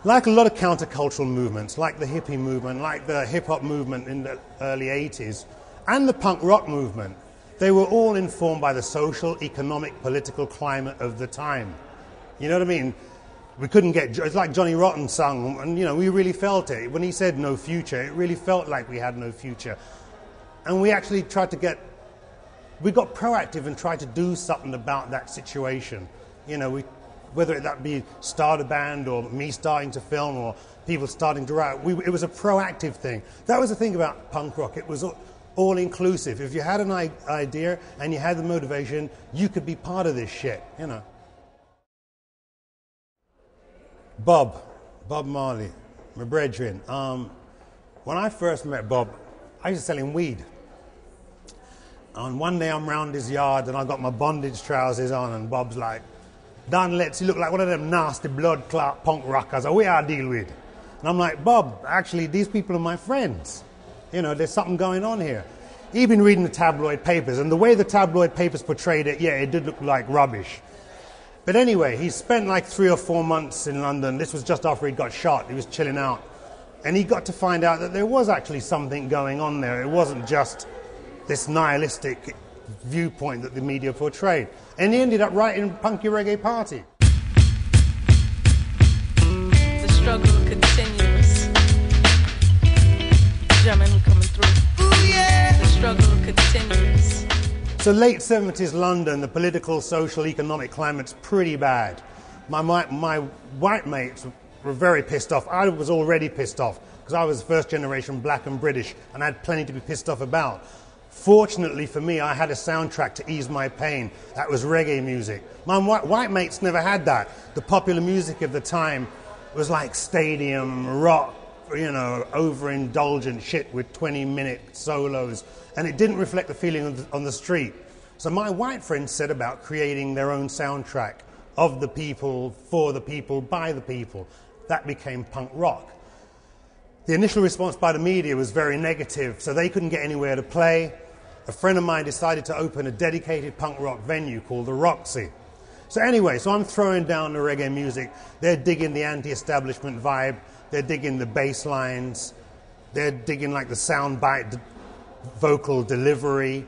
Like a lot of countercultural movements, like the hippie movement, like the hip-hop movement in the early 80s, and the punk rock movement, they were all informed by the social, economic, political climate of the time. You know what I mean? We couldn't get... It's like Johnny Rotten sung, and, you know, we really felt it. When he said no future, it really felt like we had no future. And we actually tried to get... We got proactive and tried to do something about that situation. You know, whether that be start a band or me starting to film or people starting to write, it was a proactive thing. That was the thing about punk rock. It was all-inclusive. If you had an idea and you had the motivation, you could be part of this shit, you know. Bob Marley, my brethren. When I first met Bob, I used to sell him weed. And one day I'm round his yard and I got my bondage trousers on and Bob's like, "Don Letts, you look like one of them nasty blood clot punk rockers. Who I deal with?" And I'm like, "Bob, actually these people are my friends. You know, there's something going on here." He'd been reading the tabloid papers, and the way the tabloid papers portrayed it, yeah, it did look like rubbish. But anyway, he spent like 3 or 4 months in London. This was just after he got shot. He was chilling out. And he got to find out that there was actually something going on there. It wasn't just this nihilistic viewpoint that the media portrayed. And he ended up writing Punky Reggae Party. The struggle continues. German coming through. Ooh, yeah. The struggle continues. So late 70s London, the political, social, economic climate's pretty bad. My white mates were very pissed off. I was already pissed off because I was first generation black and British and I had plenty to be pissed off about. Fortunately for me, I had a soundtrack to ease my pain. That was reggae music. My white mates never had that. The popular music of the time was like stadium rock, you know, overindulgent shit with 20-minute solos, and it didn't reflect the feeling on the street. So my white friends set about creating their own soundtrack of the people, for the people, by the people. That became punk rock. The initial response by the media was very negative, so they couldn't get anywhere to play. A friend of mine decided to open a dedicated punk rock venue called the Roxy. So anyway, so I'm throwing down the reggae music. They're digging the anti-establishment vibe. They're digging the bass lines. They're digging like the soundbite vocal delivery.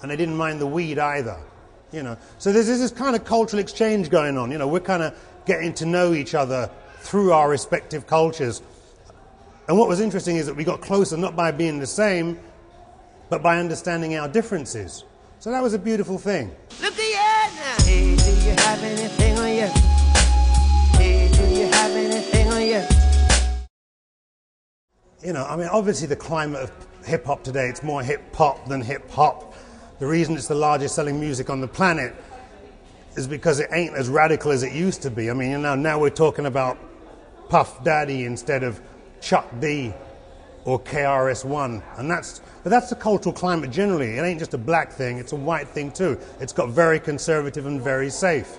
And they didn't mind the weed either, you know. So there's this kind of cultural exchange going on. You know, we're kind of getting to know each other through our respective cultures. And what was interesting is that we got closer not by being the same, but by understanding our differences. So that was a beautiful thing. Look at you now. Hey, do you have anything on you? Hey, do you have anything on you? You know, I mean, obviously the climate of hip-hop today, it's more hip-hop than hip-hop. The reason it's the largest selling music on the planet is because it ain't as radical as it used to be. I mean, you know, now we're talking about Puff Daddy instead of Chuck D or KRS-One, but that's the cultural climate generally. It ain't just a black thing, it's a white thing too. It's got very conservative and very safe.